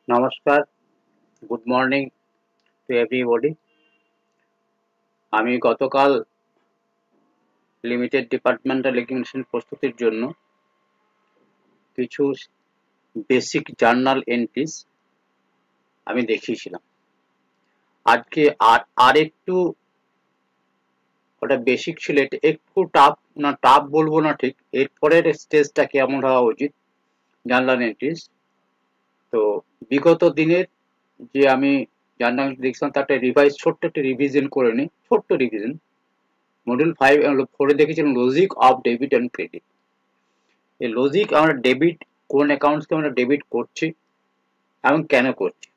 নমস্কার, good morning to everybody. আমি গতকাল লিমিটেড ডিপার্টমেন্টাল এক্সামিনেশন প্রস্তুতির জন্য কিছু বেসিক জার্নাল এন্ট্রিজ আমি দেখিয়েছিলাম। আজকে আর একটু ওটা বেসিক ছিল, এটা একটু টাফ না, টাফ বলবো না ঠিক, এরপরের স্টেজটা কেমন হওয়া উচিত জার্নাল এন্ট্রিজ। তো বিগত দিনের যে আমি জার্নাল দেখছিলাম তার ছোট্ট একটা রিভিশন করে নিই, ছোট্ট রিভিশন। মডিউল 4 দেখেছিলাম logic of debit and credit. এই লজিক, আমরা ডেবিট কোন অ্যাকাউন্টসকে আমরা ডেবিট করছি এবং কেন করছি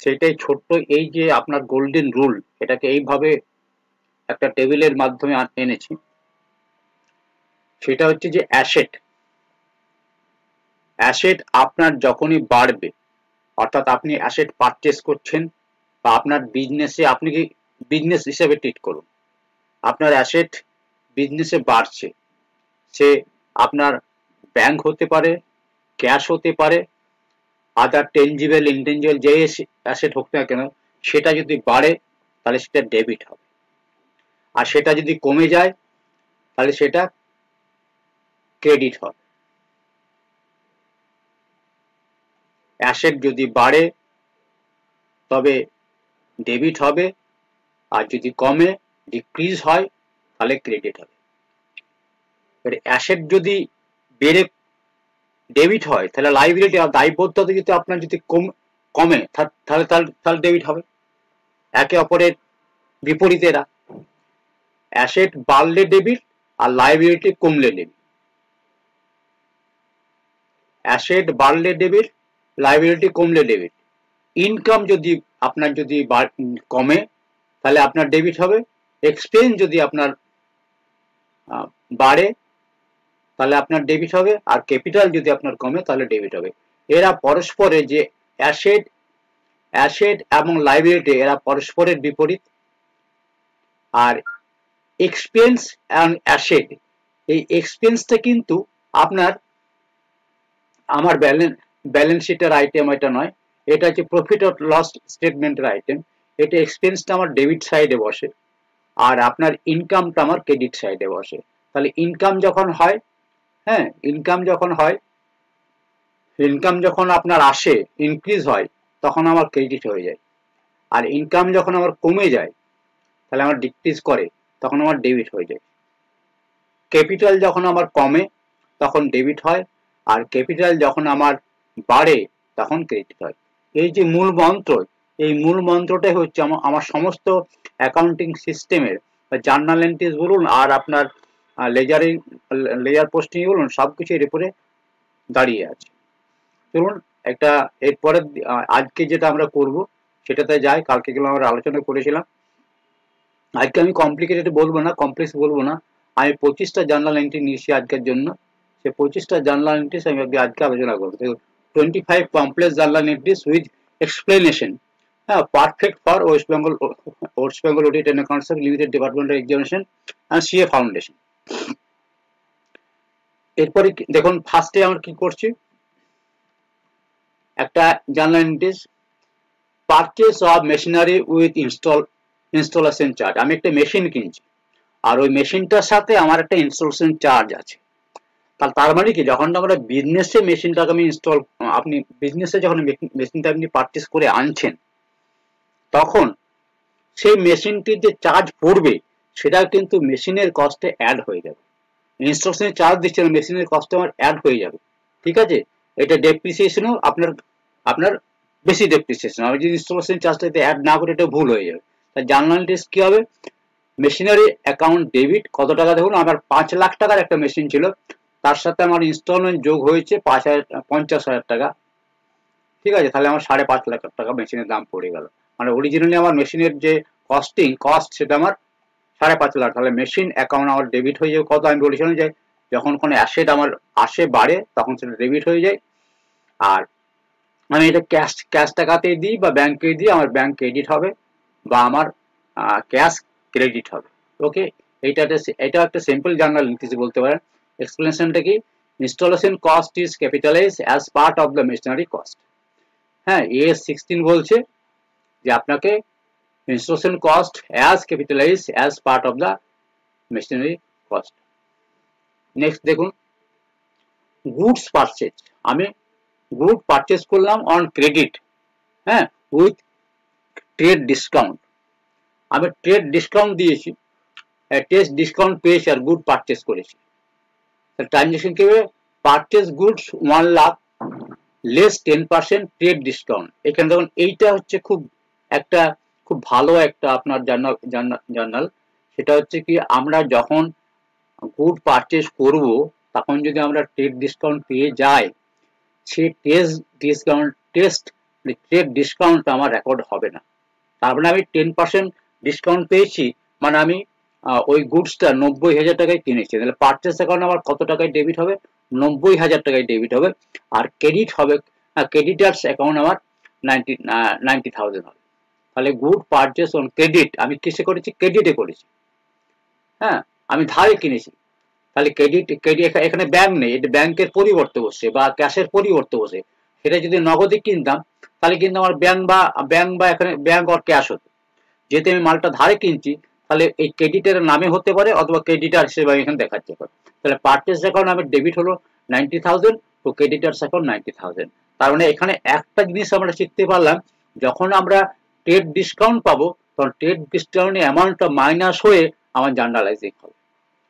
সেটাই ছোট্ট, এই যে আপনার গোল্ডেন রুল, এটাকে এইভাবে একটা টেবিলের মাধ্যমে এনেছি। সেটা হচ্ছে যে অ্যাসেট অ্যাসেট আপনার যখনই বাড়বে, অর্থাৎ আপনি অ্যাসেট পারচেস করছেন বা আপনার বিজনেসে, আপনি কি বিজনেস হিসেবে ট্রিট করুন, আপনার অ্যাসেট বিজনেসে বাড়ছে, সে আপনার ব্যাংক হতে পারে, ক্যাশ হতে পারে, আদার টেনজিবল ইনটেনজিবল যে অ্যাসেট হোক না কেন, সেটা যদি বাড়ে তাহলে সেটা ডেবিট হবে, আর সেটা যদি কমে যায় তাহলে সেটা ক্রেডিট হবে। অ্যাসেট যদি বাড়ে তবে ডেবিট হবে, আর যদি কমে, ডিক্রিজ হয়, তাহলে ক্রেডিট হবে। অ্যাসেট যদি বেড়ে ডেবিট হয় তাহলে লাইবিলিটি আর দায়বদ্ধতা যদি আপনার যদি কমে তাহলে তাহলে ডেবিট হবে। একে অপরের বিপরীতে এরা, অ্যাসেট বাড়লে ডেবিট আর লাইবিলিটি কমলে ডেবিট। অ্যাসেট বাড়লে ডেবিট, লাইবিলিটি কমলে ডেবিট। ইনকাম যদি আপনার যদি কমে তাহলে আপনার ডেবিট হবে, এক্সপেন্স যদি আপনার বাড়ে তাহলে আপনার ডেবিট হবে, আর ক্যাপিটাল যদি আপনার কমে তাহলে ডেবিট হবে। এরা পরস্পরের যে অ্যাসেট অ্যাসেট এবং লাইবিলিটি, এরা পরস্পরের বিপরীত। আর এক্সপেন্স অ্যান্ড অ্যাসেট, এই এক্সপেন্সটা কিন্তু আপনার আমার ব্যালেন্স শিটের আইটেম এটা নয়, এটা হচ্ছে প্রফিট অর লস স্টেটমেন্টের আইটেম। এটা এক্সপেন্সটা আমার ডেবিট সাইডে বসে, আর আপনার ইনকামটা আমার ক্রেডিট সাইডে বসে। তাহলে ইনকাম যখন হয়, হ্যাঁ, ইনকাম যখন আপনার আসে, ইনক্রিজ হয়, তখন আমার ক্রেডিট হয়ে যায়। আর ইনকাম যখন আমার কমে যায়, তাহলে আমার ডিক্রিজ করে, তখন আমার ডেবিট হয়ে যায়। ক্যাপিটাল যখন আমার কমে তখন ডেবিট হয়, আর ক্যাপিটাল যখন আমার বাড়ে তখন ক্রেডিট হয়। এই যে মূল মন্ত্র, এই মূল মন্ত্রটাই হচ্ছে আমার সমস্ত অ্যাকাউন্টিং সিস্টেমের, জার্নাল এন্ট্রিজ বলুন আর আপনার লেজার পোস্টিং বলুন, সবকিছু এর উপরে দাঁড়িয়ে আছে। চলুন একটা এরপরে আজকে যেটা আমরা করব সেটাতে যাই। কালকে গেলে আমরা আলোচনা করেছিলাম। আজকে আমি কমপ্লিকেটেড বলবো না, কমপ্লেক্স বলবো না, আমি 25টা জার্নাল এন্ট্রি নিয়েছি আজকের জন্য। সে 25টা জার্নাল এন্ট্রিজ আমি আজকে আলোচনা করবো। 25 complex journal entries with explanation, হ্যাঁ, perfect for West Bengal audit and accounts limited departmental examination and CA foundation. এরপরে দেখুন, ফার্স্টে আমরা কি করছি, একটা journal entries, purchase of machinery with installation charge. আমি একটা মেশিন কিনছি, আর ওই মেশিনটার সাথে আমার একটা ইনস্টলেশন চার্জ আছে। তার মানে কি, যখন আমরা বিজনেসে মেশিনটাকে আমি আপনি বিজনেসে যখন মেশিনটা আপনি পারচেস করে আনছেন, তখন সেই মেশিনটির যে চার্জ পড়বে সেটা কিন্তু মেশিনের কস্টে অ্যাড হয়ে যাবে। ইনস্টলেশন চার্জ দিচ্ছে না, মেশিনের কস্টে আমার অ্যাড হয়ে যাবে, ঠিক আছে। এটা ডেপ্রিসিয়েশনও আপনার আপনার বেশি ডেপ্রিসিয়েশন। আমি যদি ইনস্টলেশন চার্জটাতে অ্যাড না করে, এটা ভুল হয়ে যাবে। তাই জার্নাল এন্ট্রিজ কি হবে, মেশিনারি অ্যাকাউন্ট ডেবিট কত টাকা, দেখুন আমার 5 লাখ টাকার একটা মেশিন ছিল, তার সাথে আমার ইনস্টলমেন্ট যোগ হয়েছে 50,000 টাকা, ঠিক আছে। তাহলে আমার 5.5 লাখ টাকা মেশিনের দাম পড়ে গেল। মানে অরিজিনালি আমার মেশিনের যে কস্ট সেটা আমার 5.5 লাখ, তাহলে মেশিন অ্যাকাউন্ট আমার ডেবিট হয়ে যাবে কত, আমি বলেছিলাম যে যখন কোনো অ্যাসেট আমার আসে বাড়ে তখন সেটা ডেবিট হয়ে যায়। আর আমি এটা ক্যাশ টাকাতেই দিই বা ব্যাংকে দিই, আমার ব্যাংক ক্রেডিট হবে বা আমার ক্যাশ ক্রেডিট হবে। ওকে, এটা একটা সিম্পল জার্নাল এন্ট্রি বলতে পারেন। এক্সপ্লেনেশনটা কি, installation cost is capitalised as part of the machinery cost. হ্যাঁ, AS 16 বলছে যে আপনাকে installation cost as capitalise as part of the machinery cost. Next দেখুন, গুডস পারচেজ। আমি গুড পারচেজ করলাম অন ক্রেডিট, হ্যাঁ, উইথ ট্রেড ডিসকাউন্ট। আমি trade discount দিয়েছি, টেস্ট ডিসকাউন্ট পেয়েছি আর গুড পারচেজ করেছি। ট্রানজাকশন কি হবে? Purchase goods 1 lakh less 10% trade discount. এখানে দেখুন এইটা হচ্ছে একটা খুব ভালো একটা আপনার জার্নাল। সেটা হচ্ছে কি, আমরা যখন গুড পারচেজ করব তখন যদি আমরা ট্রেড ডিসকাউন্ট পেয়ে যাই, সেই ট্রেড ডিসকাউন্ট আমার রেকর্ড হবে না। তার মানে আমি 10% ডিসকাউন্ট পেয়েছি, মানে আমি ওই গুডসটা 90,000 টাকায় কিনেছি, তাহলে পারচেজ অ্যাকাউন্ট আমার কত টাকায় ডেবিট হবে? 90,000 টাকায় ডেবিট হবে। আর ক্রেডিট হবে, ক্রেডিটার্স অ্যাকাউন্ট আমার 90,000 হবে। তাহলে গুড পারচেজ অন ক্রেডিট আমি কিসে করেছি? ক্রেডিটে করেছি। হ্যাঁ, আমি ধারে কিনেছি, তাহলে ক্রেডিট এখানে ব্যাংক নেই, এটা ব্যাংকের পরিবর্তে বসে বা ক্যাশের পরিবর্তে বসে। সেটা যদি নগদে কিনতাম তাহলে কিন্তু আমার ব্যাংক বা এখানে ব্যাংক আর ক্যাশ হতো। যেহেতু আমি মালটা ধারে কিনছি, তাহলে এই ক্রেডিটের নামে হতে পারে অথবা ক্রেডিটার হিসেবে আমি এখানে দেখাতে পারে। তাহলে পারচেজ অ্যাকাউন্ট আমার ডেবিট হলো 90,000, তো ক্রেডিটার্স অ্যাকাউন্ট 90,000। তার মানে এখানে একটা জিনিস আমরা শিখতে পারলাম, যখন আমরা ট্রেড ডিসকাউন্ট পাবো তখন ট্রেড ডিসকাউন্টের অ্যামাউন্টটা মাইনাস হয়ে আমার জার্নালাইজিং হবে।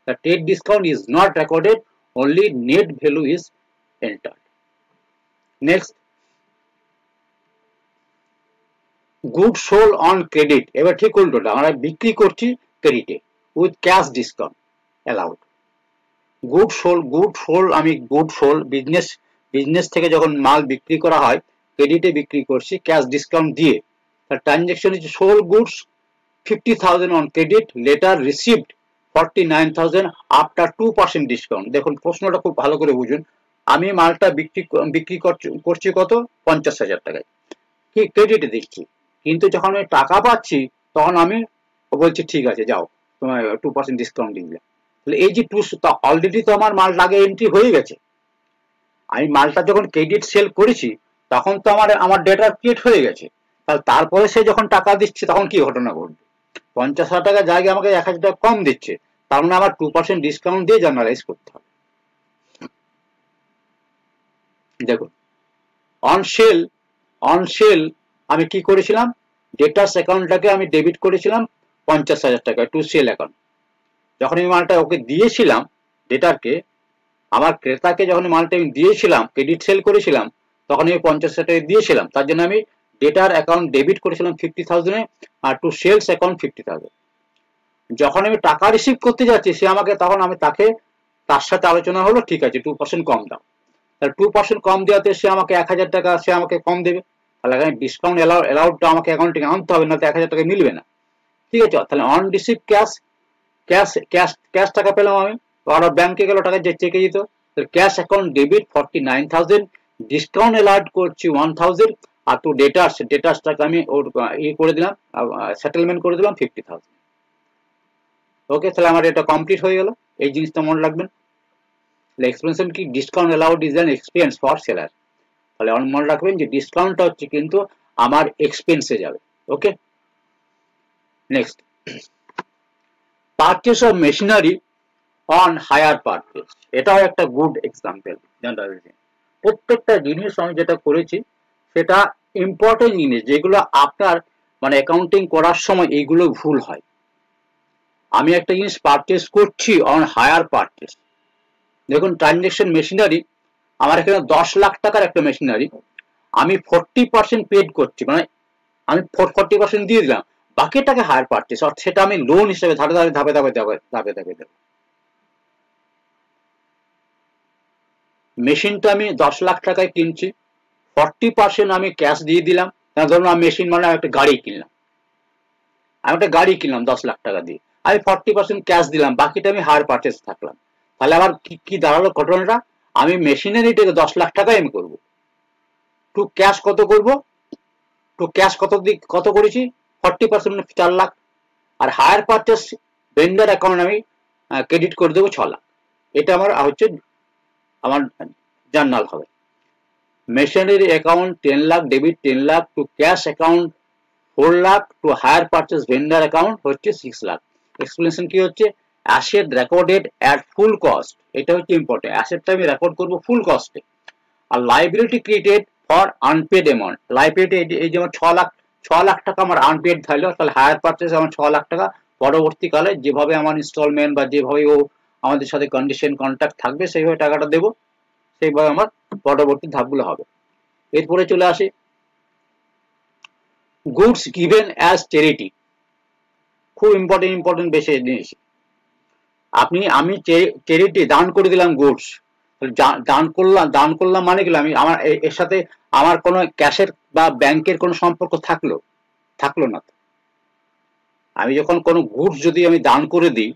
The trade discount is not recorded, only net value is entered. Next, goods sold on credit. এবার ঠিক উল্টোটা, আমরা বিক্রি করছি ক্রেডিটে with cash discount allowed. Good sold আমি গুড সোল্ড বিজনেস থেকে যখন মাল বিক্রি করা হয় ক্রেডিটে বিক্রি করছি ক্যাশ ডিসকাউন্ট দিয়ে। তার ট্রানজাকশন হচ্ছে sold goods 50,000 on credit, letter received 49,000 after 2% discount. দেখুন প্রশ্নটা খুব ভালো করে বুঝুন। আমি মালটা বিক্রি করছি কত? 50,000 টাকায়, কি ক্রেডিটে দিচ্ছি, কিন্তু যখন আমি টাকা পাচ্ছি তখন আমি বলছি ঠিক আছে যাও তোমার 2% ডিসকাউন্ট দিয়ে দিলাম। তাহলে এই যে অলরেডি তো আমার মালটা আগে এন্ট্রি হয়ে গেছে। আমি মালটা যখন ক্রেডিট সেল করেছি তখন তো আমার ডেটা ক্রিয়েট হয়ে গেছে। তারপরে সে যখন টাকা দিচ্ছে তখন কি ঘটনা ঘটবে? 50,000 টাকার জায়গায় আমাকে 1,000 টাকা কম দিচ্ছে, তার মানে আমার 2% ডিসকাউন্ট দিয়ে জার্নালাইজ করতে হবে। দেখুন, অন সেল আমি কি করেছিলাম? ডেটার্স অ্যাকাউন্টটাকে আমি ডেবিট করেছিলাম 50,000 টাকা টু সেল অ্যাকাউন্ট। যখন আমি মালটা ওকে দিয়েছিলাম ডেটারকে, আমার ক্রেতাকে যখন মালটা আমি দিয়েছিলাম, ক্রেডিট সেল করেছিলাম, তখন আমি 50,000 টাকা দিয়েছিলাম। তার জন্য আমি ডেটার অ্যাকাউন্ট ডেবিট করেছিলাম 50,000 আর টু সেলস অ্যাকাউন্ট 50,000। যখন আমি টাকা রিসিভ করতে যাচ্ছি সে আমাকে, তখন আমি তার সাথে আলোচনা হলো, ঠিক আছে 2% কম দাও। তাহলে 2% কম দেওয়াতে সে আমাকে 1,000 টাকা সে আমাকে কম দেবে। তাহলে এখানে ডিসকাউন্ট অ্যালাউডটা আমাকে অ্যাকাউন্ট থেকে আনতে হবে, না তো 1,000 টাকা মিলবে না। ঠিক আছে, তাহলে অন রিসিভ ক্যাশ টাকা পেলাম আমি, আর ব্যাংকে গেল টাকা চেকে দিত। Cash account debit 49,000, discount allowed করছি 1,000, আর টু ডেটার্সটাকে আমি ওর করে দিলাম, সেটেলমেন্ট করে দিলাম 50,000। ওকে, তাহলে আমার এটা কমপ্লিট হয়ে গেল। এই জিনিসটা মনে রাখবেন। এক্সপেন্সন কি? Discount allowed is an expense for seller. তাহলে মনে রাখবেন যে ডিসকাউন্টটা হচ্ছে কিন্তু আমার এক্সপেন্সে যাবে। Okay, next, purchase of machinery on hire purchase. এটাও একটা গুড এক্সাম্পল। প্রত্যেকটা জিনিস আমি যেটা করেছি সেটা ইম্পর্টেন্ট জিনিস, যেগুলো আপনার মানে অ্যাকাউন্টিং করার সময় এইগুলো ভুল হয়। আমি একটা জিনিস পারচেস করছি অন হায়ার পারচেস। দেখুন, ট্রানজাকশন মেশিনারি আমার এখানে 10 লাখ টাকার একটা মেশিনারি, আমি 40% পেড করছি, মানে আমি 40% দিয়ে দিলাম, বাকিটাকে হায়ার পারচেস, অর্থাৎ সেটা আমি লোন হিসেবে ধাপে ধাপে দেব। মেশিনটা আমি 10 লাখ টাকায় কিনছি, 40% আমি ক্যাশ দিয়ে দিলাম। ধরুন আমি মেশিন মানে একটা গাড়ি কিনলাম, 10 লাখ টাকা দিয়ে, আমি 40% ক্যাশ দিলাম, বাকিটা আমি হায়ার পারচেস থাকলাম। তাহলে আমার কি দাঁড়ালো ঘটনাটা? আমি মেশিনারিটাকে 10 লাখ টাকায় আমি করবো, টু ক্যাশ কত করবো? টু ক্যাশ কত করেছি? 40% 4 লাখ, আর হায়ার পারচেস ভেন্ডার অ্যাকাউন্ট আমি ক্রেডিট করে দেবো 6 লাখ। এটা আমার হচ্ছে আমার জার্নাল হবে। Machinery account 10 lakh debit 10 lakh to cash account 4 lakh to hire purchase vendor account হচ্ছে 6 lakh. Explanation কি হচ্ছে? Asset recorded at full cost. এটা হচ্ছে ইম্পর্টেন্ট। অ্যাসেটটা আমি রেকর্ড করব ফুল কস্টে। আর liability created for unpaid amount. Liability এই যেমন 6 লাখ টাকা আমার আনপেড থাকলো, তাহলে হায়ার পারচেজ আমার 6 লাখ টাকা পরবর্তীকালে যেভাবে আমার ইনস্টলমেন্ট বা যেভাবে ও আমাদের সাথে কন্ডিশন কন্ট্রাক্ট থাকবে সেইভাবে টাকাটা দেবো, সেইভাবে আমার পরবর্তী ধাপগুলো হবে। এরপরে চলে আসি গুডস গিভেন অ্যাজ চ্যারিটি। খুব ইম্পর্টেন্ট বেশি জিনিস। আমি চ্যারিটি দান করে দিলাম গুডস, দান করলাম মানে কি আমি আমার এর সাথে আমার কোনো ক্যাশের বা ব্যাংকের কোনো সম্পর্ক থাকলো না। আমি যখন কোনো গুডস যদি আমি দান করে দিই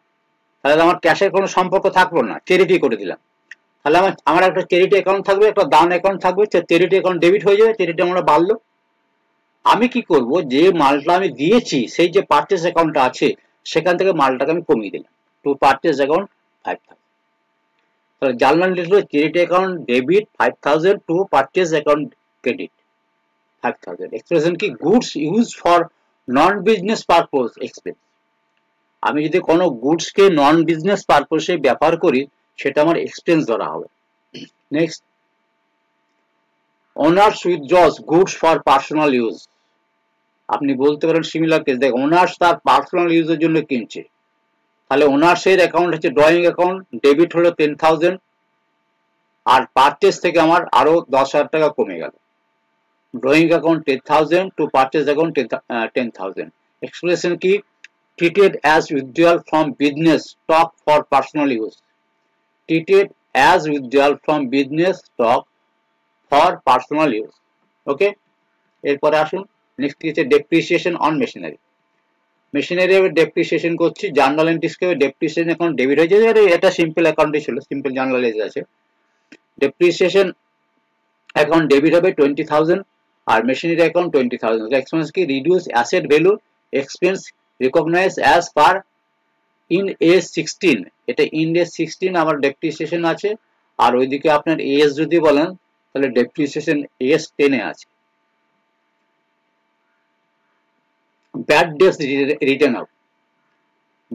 তাহলে আমার ক্যাশের কোনো সম্পর্ক থাকলো না, চ্যারিটি করে দিলাম। তাহলে আমার একটা চ্যারিটি অ্যাকাউন্ট থাকবে, একটা দান অ্যাকাউন্ট থাকবে, চ্যারিটি অ্যাকাউন্ট ডেবিট হয়ে যাবে, চ্যারিটি আমরা বাড়লো। আমি কি করব, যে মালটা আমি দিয়েছি সেই যে পারচেজ অ্যাকাউন্টটা আছে সেখান থেকে মালটাকে আমি কমিয়ে দিলাম টু পারচেজ অ্যাকাউন্ট 5,000। তাহলে জার্নাল লিখলো charity account debit 5,000 to purchase account credit 5,000। Expression কি goods use for non business purpose expense. আমি যদি কোনো গুডসকে নন বিজনেস পারপোজে ব্যবহার করি সেটা আমার এক্সপেন্স ধরা হবে। Next, owners উইথড্রস goods for personal use. আপনি বলতে পারেন সিমিলার কেস, দেখ ওনার্স তার পার্সোনাল ইউজের জন্য কিনছে, তাহলে ওনার্সের অ্যাকাউন্ট হচ্ছে ড্রয়িং অ্যাকাউন্ট, ডেবিট হলো 10,000 আর পারচেজ থেকে আমার আরো 10,000 টাকা কমে গেল। Drawing account 10,000 two purchase account 10,000। Expression কি treated as withdrawal from business stock for personal use. Treated as withdrawal from business stock for personal use. Okay, এরপরে আসুন নেক্সট হচ্ছে depreciation on machinery. Machinery depreciation করছি, journal এন্ট্রিসকে depreciation account debit হয়ে যায়, এটা simple অ্যাকাউন্টই ছিল, সিম্পল জার্নাল এন্ট্রি আছে। ডেপ্রিসিয়েশন অ্যাকাউন্ট ডেবিট হবে 20,000 আর মেশিনারি অ্যাকাউন্ট 20,000। এক্সপেন্স কি reduce asset value expense recognise as per Ind AS 16। এটা ইন এস 16 আমার ডেপ্রিসিয়েশন আছে, আর ওইদিকে আপনার এস যদি বলেন তাহলে ডেপ্রিসিয়েশন এস 10 এ আছে। Bad dates return of.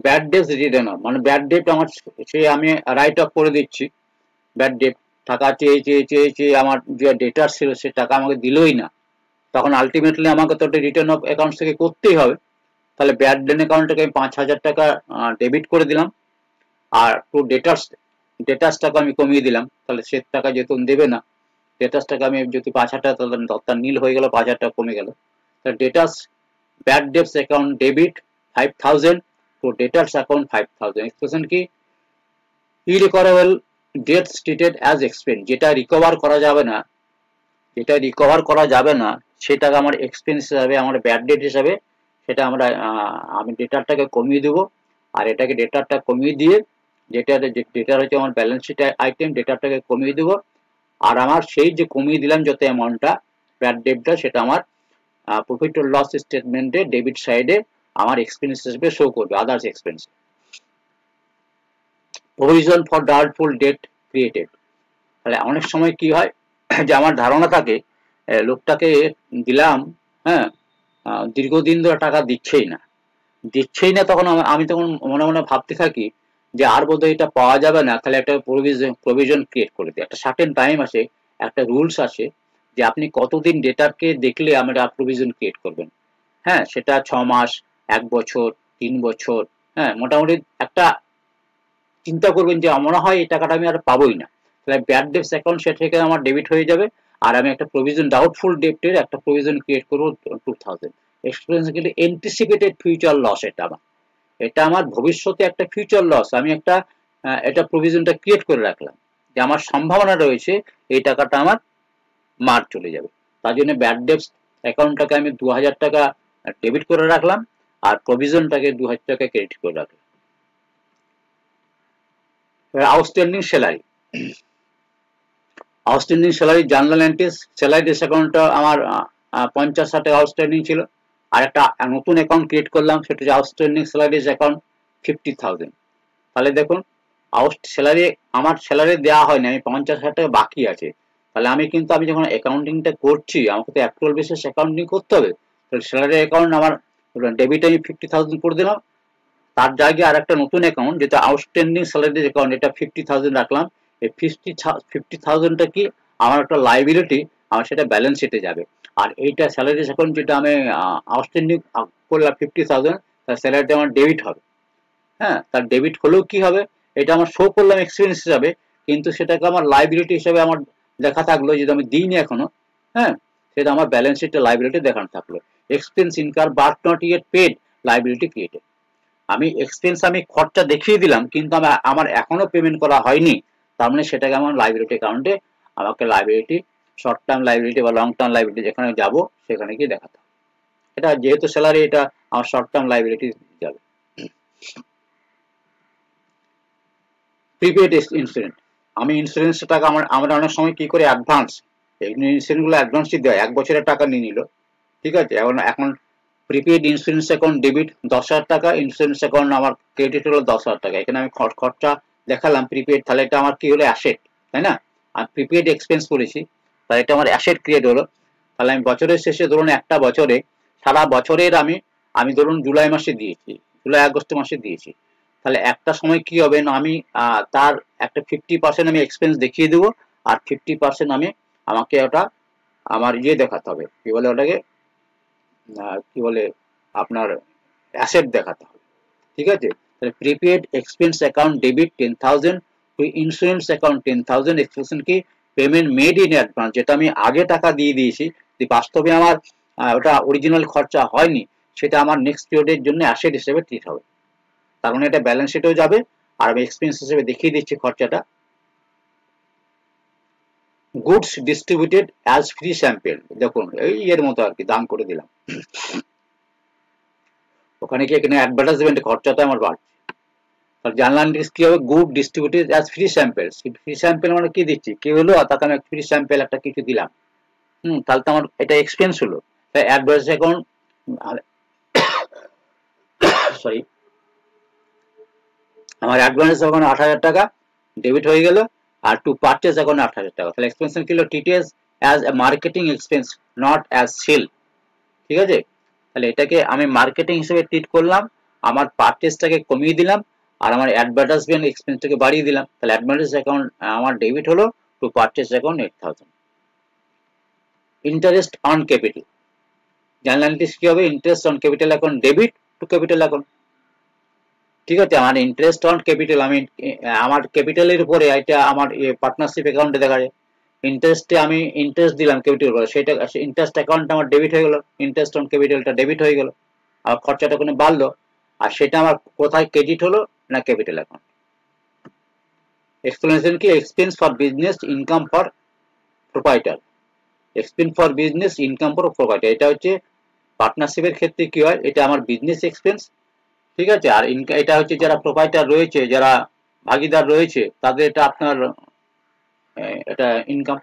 Bad dates return of মানে ব্যাড ডেট আমার সে আমি রাইট অফ করে দিচ্ছি। ব্যাড ডেট টাকা চেয়ে আমার যে ডেটার ছিল সে টাকা আমাকে দিলই না, তখন আলটিমেটলি আমাকে তো রিটার্ন অফ অ্যাকাউন্ট থেকে করতেই হবে। তাহলে ব্যাড ডেট অ্যাকাউন্টটাকে আমি 5,000 টাকা ডেবিট করে দিলাম, আর টু ডেটাসটাকে আমি কমিয়ে দিলাম, তাহলে সে টাকা যেহেতু দেবে না, ডেটাসটাকে আমি যদি 5,000 টাকা, তাহলে নীল হয়ে গেল, 5,000 টাকা কমে গেল। তাহলে debtors bad debts account debit 5,000 to debtors account 5,000। Expression কি irrecoverable debts treated as expense. যেটা রিকভার করা যাবে না সেটাকে আমার এক্সপেন্স হিসাবে, আমার ব্যাড ডেট হিসাবে সেটা আমি ডেটারটাকে কমিয়ে দেবো, আর এটাকে ডেটারটা কমিয়ে দিয়ে ডেটার হচ্ছে আমার ব্যালেন্স শিট আইটেম, ডেটারটাকে কমিয়ে দেবো, আর আমার সেই যে কমিয়ে দিলাম যত অ্যামাউন্টটা ব্যাড ডেটটা সেটা আমার প্রফিট অর লস স্টেটমেন্টে ডেবিট সাইডে আমার এক্সপেন্স হিসেবে শো করবে, others expense. Provision for doubtful debt created. তাহলে অনেক সময় কি হয় যে আমার ধারণা থাকে লোকটাকে দিলাম, হ্যাঁ, দীর্ঘদিন ধরে টাকা দিচ্ছেই না, তখন আমি তখন মনে মনে ভাবতে থাকি যে আর বোধহয় এটা পাওয়া যাবে না, তাহলে একটা প্রভিশন ক্রিয়েট করে দিই। একটা সার্টেন টাইম আছে, একটা রুলস আছে যে আপনি কতদিন ডেটারকে দেখলে আমরা প্রভিশন ক্রিয়েট করবেন। হ্যাঁ, সেটা 6 মাস, 1 বছর, 3 বছর, হ্যাঁ, মোটামুটি একটা চিন্তা করবেন যে মনে হয় এই টাকাটা আমি আর পাবোই না, তাহলে ব্যাড ডেটস অ্যাকাউন্ট সেটা থেকে আমার ডেবিট হয়ে যাবে, আর আমি একটা প্রভিশন ডাউটফুল ডেটের একটা প্রভিশন ক্রিয়েট করবো 2,000। এক্সপিরিয়েন্স কিন্তু এন্টিসিপেটেড ফিউচার লস, এটা আমার ভবিষ্যতে একটা ফিউচার লস, আমি এটা প্রভিশনটা ক্রিয়েট করে রাখলাম যে আমার সম্ভাবনা রয়েছে এই টাকাটা আমার মার চলে যাবে। তার জন্য ব্যাড ডেটস অ্যাকাউন্টটাকে আমি 2,000 টাকা ডেবিট করে রাখলাম, আর প্রভিশনটাকে 2,000 টাকা ক্রেডিট করে রাখলাম। Outstanding salary. Outstanding salary journal entries, salaries অ্যাকাউন্টটা আমার 50,000 টাকা আউটস্ট্যান্ডিং ছিল, আর একটা নতুন অ্যাকাউন্ট ক্রিয়েট করলাম সেটা হচ্ছে আউটস্ট্যান্ডিং স্যালারিস অ্যাকাউন্ট 50,000। তাহলে দেখুন আমার স্যালারি দেওয়া হয়নি, আমি 50,000 টাকা বাকি আছে, তাহলে আমি যখন অ্যাকাউন্টিংটা করছি আমাকে তো অ্যাকচুয়াল বেসিস অ্যাকাউন্টিং করতে হবে। তাহলে স্যালারি অ্যাকাউন্ট আমার ডেবিট আমি 50,000 করে দিলাম, তার জায়গায় আর একটা নতুন অ্যাকাউন্ট যেটা আউটস্ট্যান্ডিং স্যালারি অ্যাকাউন্ট, এটা 50,000 রাখলাম। এই 50,000টা কি আমার একটা লাইবিলিটি, আমার সেটা ব্যালেন্স শিটে যাবে। আর এইটা স্যালারি অ্যাকাউন্ট যেটা আমি আউটস্ট্যান্ডিং করলাম 50,000, তার স্যালারিটা আমার ডেবিট হবে। হ্যাঁ, তার ডেবিট হলেও কি হবে, এটা আমার শো করলাম এক্সপেন্স হিসাবে, কিন্তু সেটাকে আমার লাইবিলিটি হিসাবে আমার লেখা থাকলো, যেটা আমি দিইনি এখনো। হ্যাঁ, সেটা আমার ব্যালেন্স শিটে লাইবিলিটি দেখানো থাকলো। Expense incur but not yet paid, liability created. আমি খরচা দেখিয়ে দিলাম কিন্তু আমার এখনো পেমেন্ট করা হয়নি, তার মানে সেটাকে আমার লাইবিলিটি অ্যাকাউন্টে আমাকে লাইবিলিটি, শর্ট টার্ম লাইবিলিটি বা লং টার্ম লাইবিলিটি যেখানে যাব সেখানে গিয়ে দেখাতে হবে। এটা যেহেতু স্যালারি, এটা আমার শর্ট টার্ম লাইবিলিটি যাবে। প্রিপেড ইন্স্যুরেন্স, আমি ইন্স্যুরেন্স টাকা আমরা অনেক সময় কি করে অ্যাডভান্স, এই ইন্স্যুরেন্স গুলো অ্যাডভান্সই দেয়, 1 বছরের টাকা নিয়ে নিল, ঠিক আছে। এখন প্রিপেড ইন্স্যুরেন্স অ্যাকাউন্ট ডেবিট 10,000 টাকা, ইন্স্যুরেন্স অ্যাকাউন্ট আমার ক্রেডিট হলো 10,000 টাকা। এখানে আমি খরচা দেখালাম প্রিপেড, তাহলে এটা আমার কি হলো, অ্যাসেট, তাই না। আর প্রিপেড এক্সপেন্স করেছি, তাহলে এটা আমার অ্যাসেট ক্রিয়েট হলো। তাহলে আমি বছরের শেষে ধরুন একটা বছরে, সারা বছরের আমি ধরুন জুলাই মাসে দিয়েছি, জুলাই আগস্ট মাসে দিয়েছি, তাহলে একটা সময় কি হবে না, আমি তার একটা 50% আমি এক্সপেন্স দেখিয়ে দেবো, আর 50% আমাকে ওটা আমার দেখাতে হবে, কি বলে ওটাকে, কি বলে আপনার অ্যাসেট দেখাতে হবে, ঠিক আছে। তাহলে prepaid expense account debit 10,000 to insurance account 10,000 expression কি পেমেন্ট মেড ইন অ্যাডভান্স, যেটা আমি আগে টাকা দিয়ে দিয়েছি, যে বাস্তবে আমার ওটা অরিজিনাল খরচা হয়নি, সেটা আমার নেক্সট পিরিয়ডের জন্য অ্যাসেট হিসেবে ট্রিট হবে। তার মানে এটা ব্যালেন্স শিটেও যাবে, আর আমি এক্সপেন্স হিসেবে দেখিয়ে দিচ্ছি খরচাটা। Goods distributed as free sample, দেখুন এই এর মতো আর কি দাম করে দিলাম, ওখানে কি এখানে অ্যাডভার্টাইজমেন্ট খরচাটা আমার বাড়ছে। তাহলে জার্নাল এন্ট্রিজ কি হবে, good distributed as free sample, free sample মানে কি দিচ্ছি, কি হলো, তাকে আমি ফ্রি স্যাম্পল একটা কিছু দিলাম, তাহলে তো আমার এটা এক্সপেন্স হলো। তাই অ্যাডভার্স অ্যাকাউন্ট, সরি, আমার অ্যাডভান্স এখন 8,000 টাকা ডেবিট হয়ে গেল, আর টু পারচেজ এখন 8,000 টাকা, তাহলে এক্সপেন্স কি হলো, TTS as a marketing expense not as sale, ঠিক আছে। তাহলে এটাকে আমি মার্কেটিং হিসেবে ট্রিট করলাম, আমার পারচেজটাকে কমিয়ে দিলাম, আর আমার অ্যাডভার্টাইজমেন্ট এক্সপেন্সটাকে বাড়িয়ে দিলাম, তাহলে অ্যাডভান্টেজ অ্যাকাউন্ট আমার ডেবিট হলো, two purchase account 8,000। Interest on capital, journal entries কি হবে, interest on capital account debit two capital account, ঠিক আছে। আমার ইন্টারেস্ট অন ক্যাপিটাল, আমার ক্যাপিটালের উপরে এটা আমার পার্টনারশিপ অ্যাকাউন্টে দেখা যায়, ইন্টারেস্টে আমি ইন্টারেস্ট দিলাম ক্যাপিটাল করে, সেটা ইন্টারেস্ট অ্যাকাউন্ট আমার ডেবিট হয়ে গেল, ইন্টারেস্ট অন ক্যাপিটালটা ডেবিট হয়ে গেল, আর খরচাটা কোনো বাড়লো, আর সেটা আমার কোথায় ক্রেডিট হলো না ক্যাপিটাল অ্যাকাউন্ট। এক্সপ্লেনেশন কি, expense for business income for proprietor, expense for business income for proprietor, এটা হচ্ছে পার্টনারশিপের ক্ষেত্রে কি হয়, এটা আমার বিজনেস এক্সপেন্স, ঠিক আছে। আর এটা হচ্ছে যারা প্রোপাইটার রয়েছে, যারা ভাগিদার রয়েছে, তাদের এটা আপনার এটা ইনকাম,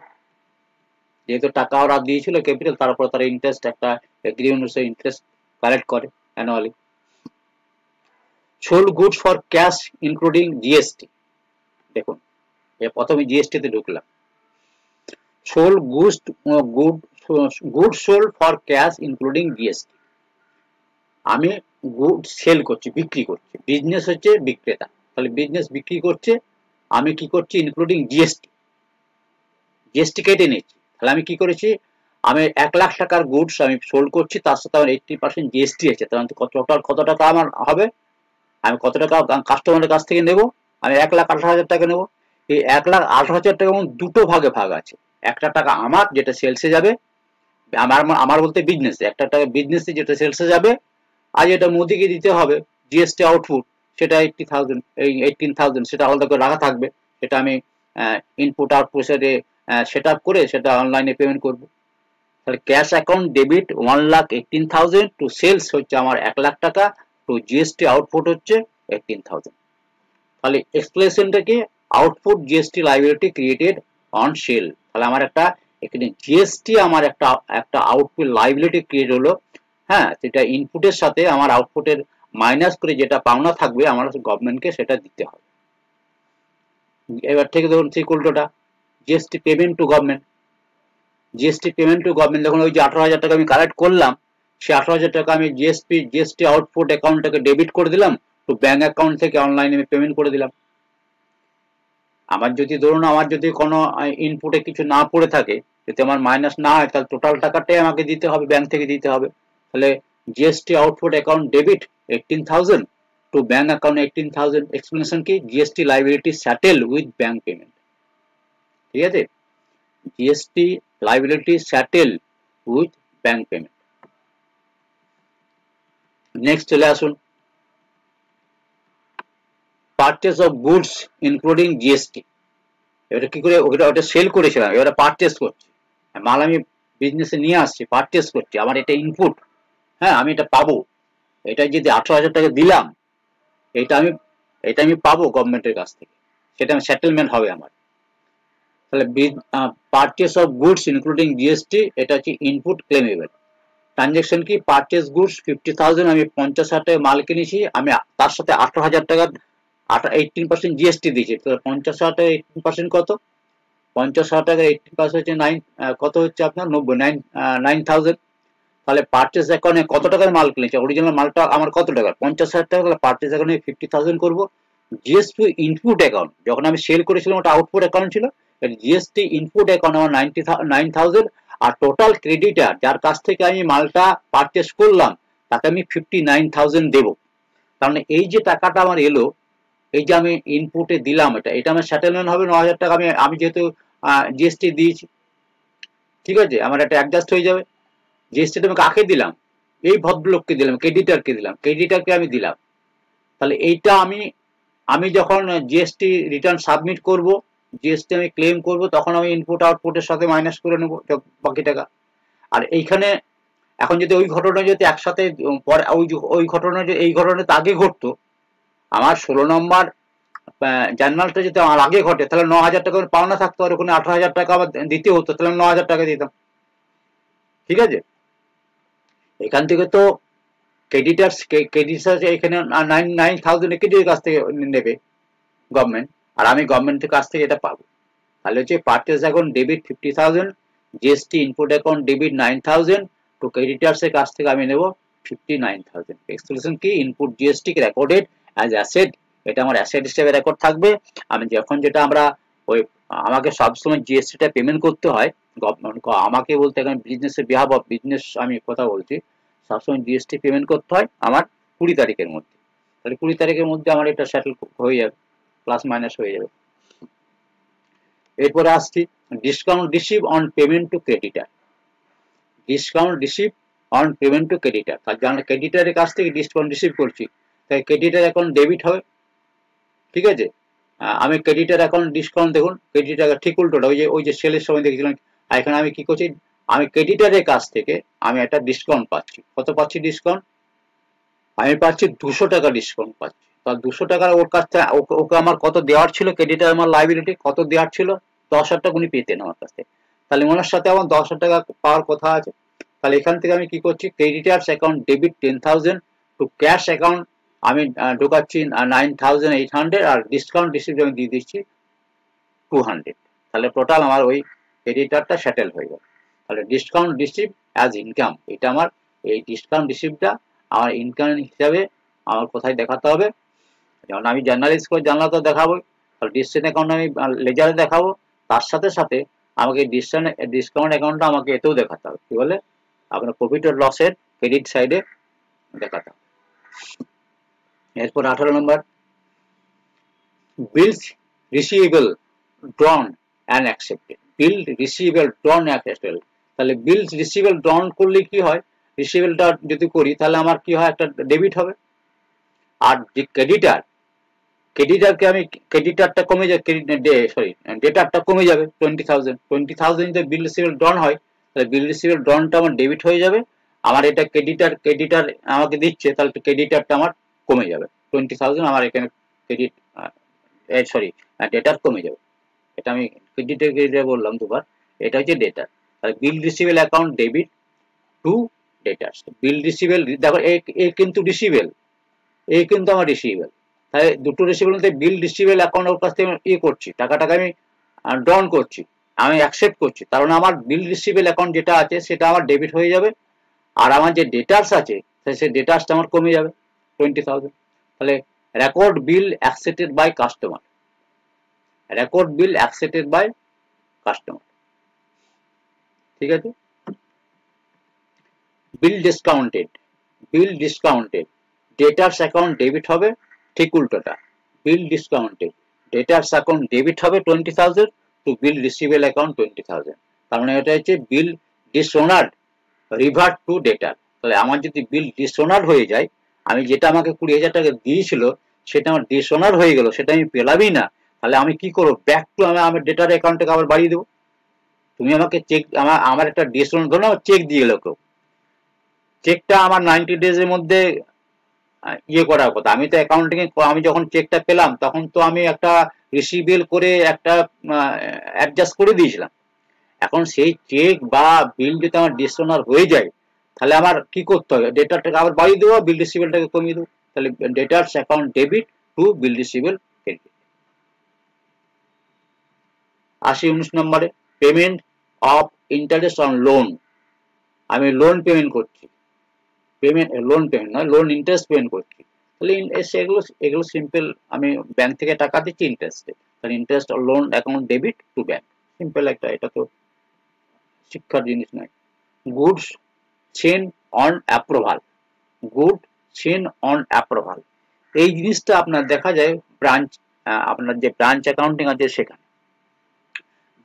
যেহেতু টাকা ওরা দিয়েছিল ক্যাপিটাল, তারপর তারা ইন্টারেস্ট একটা এগ্রিমেন্ট অনুসারে ইন্টারেস্ট কালেক্ট করে annually. Sold goods for cash including GST, দেখুন প্রথমে জিএসটি তে ঢুকলাম, sold good sold for cash including GST, আমি গুড সেল করছি, বিক্রি করছি, বিজনেস হচ্ছে বিক্রেতা, তাহলে বিজনেস বিক্রি করছে, আমি কি করছি, ইনক্লুডিং জিএসটি, জিএসটি কেটে নিচ্ছি, তাহলে আমি কি করেছি, আমি 1,00,000 টাকার গুডস আমি সোল্ড করছি, তার সাথে আমার 80% জিএসটি আছে, তাহলে কত টাকা আমার হবে, আমি কত টাকা কাস্টমারের কাছ থেকে নেব, আমি 1,18,000 টাকা নেব। এই 1,18,000 টাকা দুটো ভাগে ভাগ আছে, একটা টাকা আমার যেটা সেলসে যাবে, আমার বলতে বিজনেসে, একটা টাকা বিজনেসে যেটা সেলসে যাবে, আর যেটা মোদিকে দিতে হবে জিএসটি আউটপুট, সেটা 18,000 সেটা আলাদা করে রাখা থাকবে, সেটা আমি ইনপুট আউটপুট সেট আপ করে সেটা অনলাইনে পেমেন্ট করব। তাহলে cash account debit 1,18,000 to sales হচ্ছে আমার 1,00,000 টাকা, টু জিএসটি আউটপুট হচ্ছে 18,000। তাহলে এক্সপ্লেনেশনটা কি, output GST liability created on sell, তাহলে আমার একটা এখানে জিএসটি আমার একটা আউটপুট লাইবিলিটি ক্রিয়েট হলো, হ্যাঁ, যেটা ইনপুটের সাথে আমার আউটপুটের মাইনাস করে যেটা পাওনা থাকবে আমার গভর্নমেন্টকে সেটা দিতে হবে। এবার থেকে ধরুন সেই উল্টোটা, GST payment two government, GST payment two government, দেখুন ওই যে 18,000 টাকা আমি কালেক্ট করলাম, সেই 18,000 টাকা আমি জিএসটি আউটপুট অ্যাকাউন্টটাকে ডেবিট করে দিলাম, তো ব্যাংক অ্যাকাউন্ট থেকে অনলাইনে আমি পেমেন্ট করে দিলাম। আমার যদি ধরুন আমার যদি কোনো ইনপুটে কিছু না পড়ে থাকে, যদি আমার মাইনাস না হয়, তাহলে টোটাল টাকাটাই আমাকে দিতে হবে, ব্যাংক থেকে দিতে হবে। তাহলে GST output account debit 18,000 to bank account 18,000, explanation কি, GST liability settle with bank payment. ঠিক আছে, GST liability settle with bank payment. Next চলে আসুন, purchase of goods including GST. এবারে কি করে, ওটা সেল করেছিলাম, এবারে পারচেজ করছি, মাল আমি বিজনেসে নিয়ে আসছি, পারচেজ করছি, আমার এটা ইনপুট, হ্যাঁ আমি এটা পাবো, এটা যদি 18,000 টাকা দিলাম, এটা আমি পাবো গভর্নমেন্টের কাছ থেকে, সেটা আমি সেটেলমেন্ট হবে আমার। তাহলে purchase of goods including GST, এটা হচ্ছে ইনপুট ক্লেমেবল। ট্রানজেকশন কি, পারচেজ গুডস 50,000, আমি 50,000 টাকা মাল কিনেছি, আমি তার সাথে 18,000 টাকা 18% জিএসটি দিয়েছি, তো 50,000 টাকা 18% কত, 50,000 টাকা 18% হচ্ছে 9, কত হচ্ছে আপনার 9,000। তাহলে পারচেজ অ্যাকাউন্টে কত টাকার মাল কিনেছে, অরিজিনাল মালটা আমার কত টাকা, 50,000 টাকা, তাহলে পারচেজ অ্যাকাউন্টে 50,000 করবো। জিএসটি ইনপুট অ্যাকাউন্ট, যখন আমি সেল করেছিলাম ওটা আউটপুট অ্যাকাউন্ট ছিল, জিএসটি ইনপুট অ্যাকাউন্ট আমার 9,000, আর টোটাল ক্রেডিটার যার কাছ থেকে আমি মালটা পারচেজ করলাম, তাকে আমি 59,000 দেবো। তার মানে এই যে টাকাটা আমার এলো, এই যে আমি ইনপুটে দিলাম, এটা আমার সেটেলমেন্ট হবে 9,000 টাকা, আমি যেহেতু জিএসটি দিয়েছি, ঠিক আছে, আমার এটা অ্যাডজাস্ট হয়ে যাবে। জিএসটিটা আমি কাকে দিলাম, এই ভদ্রলোককে দিলাম, ক্রেডিটারকে দিলাম, ক্রেডিটারকে আমি দিলাম। তাহলে এইটা আমি যখন জিএসটি রিটার্ন সাবমিট করব, জিএসটি আমি ক্লেম করব, তখন আমি ইনপুট আউটপুটের সাথে মাইনাস করে নেব বাকি টাকা। আর এইখানে এখন যদি ওই ঘটনা যদি একসাথে পরে ওই ঘটনা, এই ঘটনাটা আগে ঘটতো, আমার 16 নম্বর জার্নালটা যদি আমার আগে ঘটে, তাহলে 9,000 টাকা পাওনা থাকতো, আর ওখানে 18,000 টাকা আমার দিতে হতো, তাহলে 9,000 টাকা দিতাম। ঠিক আছে, এখান থেকে তো ক্রেডিটার্স এখানে 9,000 ক্রেডিটের কাছ থেকে নেবে গভর্নমেন্ট, আর আমি গভর্নমেন্টের কাছ থেকে এটা পাবো। তাহলে হচ্ছে purchase account debit 50,000, GST input account debit 9,000, তো ক্রেডিটার্স এর কাছ থেকে আমি নেব 59,000। এক্সপ্রেশন কি, input GST recorded as asset, এটা আমার অ্যাসেট হিসেবে রেকর্ড থাকবে। আমি যখন যেটা আমরা ওই আমাকে সবসময় জিএসটিটা পেমেন্ট করতে হয়, আমাকে বলতে এখানে বিজনেসের বিহাফ অফ বিজনেস আমি কথা বলছি, সবসময় জিএসটি পেমেন্ট করতে হয় আমার 20 তারিখের মধ্যে। তাহলে 20 তারিখের মধ্যে আমার এটা সেটেল হয়ে যাবে, প্লাস মাইনাস হয়ে যাবে। এরপরে আসছি, discount receive on payment to creditor. Discount receive on payment to creditor, তার জন্য ক্রেডিটারের কাছ থেকে ডিসকাউন্ট রিসিভ করছি, তাই ক্রেডিটার অ্যাকাউন্ট ডেবিট হবে। ঠিক আছে, আমি ক্রেডিটার অ্যাকাউন্ট ডিসকাউন্ট, দেখুন ক্রেডিটার ঠিক উল্টোটা, ওই যে সেলের সময় দেখেছিলাম, এখানে আমি কি করছি, আমি ক্রেডিটারের কাছ থেকে আমি একটা ডিসকাউন্ট পাচ্ছি। কত পাচ্ছি ডিসকাউন্ট, আমি পাচ্ছি 200 টাকা ডিসকাউন্ট পাচ্ছি। তার 200 টাকা ওর কাছ থেকে ওকে আমার কত দেওয়ার ছিল, ক্রেডিটার আমার লাইবিলিটি কত দেওয়ার ছিল, 10,000 টাকা উনি পেতেন আমার কাছ থেকে, তাহলে ওনার সাথে আমার 10,000 টাকা পাওয়ার কথা আছে। তাহলে এখান থেকে আমি কি করছি, creditors account debit 10,000 to cash account আমি ঢোকাচ্ছি 9,800, আর ডিসকাউন্ট রিসিভ আমি দিয়ে দিচ্ছি 200। তাহলে টোটাল আমার ওই ক্রেডিটারটা সেটেল হয়ে গেল। তাহলে ডিসকাউন্ট রিসিভ অ্যাজ ইনকাম, এটা আমার এই ডিসকাউন্ট রিসিভটা আমার ইনকাম হিসাবে আমার কোথায় দেখাতে হবে, যেমন আমি জার্নালিস্ট করে জানলাতে দেখাবো, তাহলে ডিসকাউন্ট অ্যাকাউন্ট আমি লেজারে দেখাবো, তার সাথে সাথে আমাকে ডিসকাউন্ট অ্যাকাউন্টটা আমাকে এতেও দেখাতে হবে, কি বলে আপনার প্রফিট আর লসের ক্রেডিট সাইডে দেখাতে হবে। এরপর 18 নম্বর, bills receivable drawn and accepted. Bill receivable drawn accepted, তাহলে বিল রিসিভেবল ড্রন করলে কি হয়, রিসিভেবলটা যদি করি তাহলে আমার কি হয়, একটা ডেবিট হবে। আর যে ক্রেডিটারকে আমি ক্রেডিটারটা কমে যাবে, ডেটারটা কমে যাবে 20,000 যদি বিল রিসিভেবল ডন হয়, তাহলে বিল রিসিভেবল ডনটা আমার ডেবিট হয়ে যাবে। আমার এটা ক্রেডিটার আমাকে দিচ্ছে, তাহলে ক্রেডিটারটা আমার কমে যাবে 20,000, আমার এখানে ক্রেডিট ডেটার কমে যাবে। এটা আমি ক্রেডিটার বললাম দুবার, এটা হচ্ছে ডেটার। তাহলে bill receivable account debit to debtors. Bill receivable, দেখো এ কিন্তু রিসিভেবল, এই কিন্তু আমার রিসিভেবল, তাহলে দুটো রিসিভেবল মধ্যে বিল রিসিভেবল অ্যাকাউন্ট ওর কাছ থেকে করছি, টাকাটাকে আমি ডন করছি, আমি অ্যাকসেপ্ট করছি, কারণ আমার বিল রিসিভেবল অ্যাকাউন্ট যেটা আছে সেটা আমার ডেবিট হয়ে যাবে, আর আমার যে ডেটার্স আছে সেই ডেটার্সটা আমার কমে যাবে 20,000। তাহলে record bill accepted by customer, record bill accepted by customer, ঠিক আছে। Bill discounted, bill discounted, debtors account debit হবে, ঠিক উল্টোটা, bill discounted, debtors account debit হবে 20,000 টু বিল রিসিভেবল অ্যাকাউন্ট 20,000। তার মানে এটা হচ্ছে বিল ডিসঅনার্ড রিভার্ট টু ডেটার। তাহলে আমার যদি বিল ডিসঅনার্ড হয়ে যায়, আমি যেটা আমাকে 20,000 টাকা দিয়েছিল সেটা আমার ডিসঅনার হয়ে গেল, সেটা আমি পেলামই না, তাহলে আমি কি করবো, ব্যাক টু আমার ডেটার অ্যাকাউন্টটাকে আবার বাড়িয়ে দেবো। তুমি আমাকে চেক, আমার একটা ডিসঅনার, ধরো চেক দিয়ে গেলো কেউ, চেকটা আমার 90 ডেজের মধ্যে ইয়ে করার কথা, আমি তো অ্যাকাউন্টিং এ আমি যখন চেকটা পেলাম তখন তো আমি একটা রিসিভেবল করে একটা অ্যাডজাস্ট করে দিয়েছিলাম। এখন সেই চেক বা বিল যদি আমার ডিসঅনার হয়ে যায়, তাহলে আমার কি করতে হবে, ডেটারটাকে আবার বাড়িয়ে দেবো, বিল রিসিভেবলটাকে কমিয়ে দেবো। তাহলে debtors account debit to bill receivable credit. 19 নম্বরে payment of interest on loan, আমি লোন পেমেন্ট করছি, পেমেন্ট লোন পেমেন্ট নয়, লোন ইন্টারেস্ট পেমেন্ট করছি, তাহলে এগুলো এগুলো সিম্পল, আমি ব্যাংক থেকে টাকা দিচ্ছি ইন্টারেস্টে, তাহলে interest loan account debit to bank, simple একটা, এটা তো শিক্ষার জিনিস নয়। Goods chain on approval, good chain on approval, এই জিনিসটা আপনার দেখা যায় ব্রাঞ্চ, আপনার যে ব্রাঞ্চ অ্যাকাউন্টিং আছে সেখানে।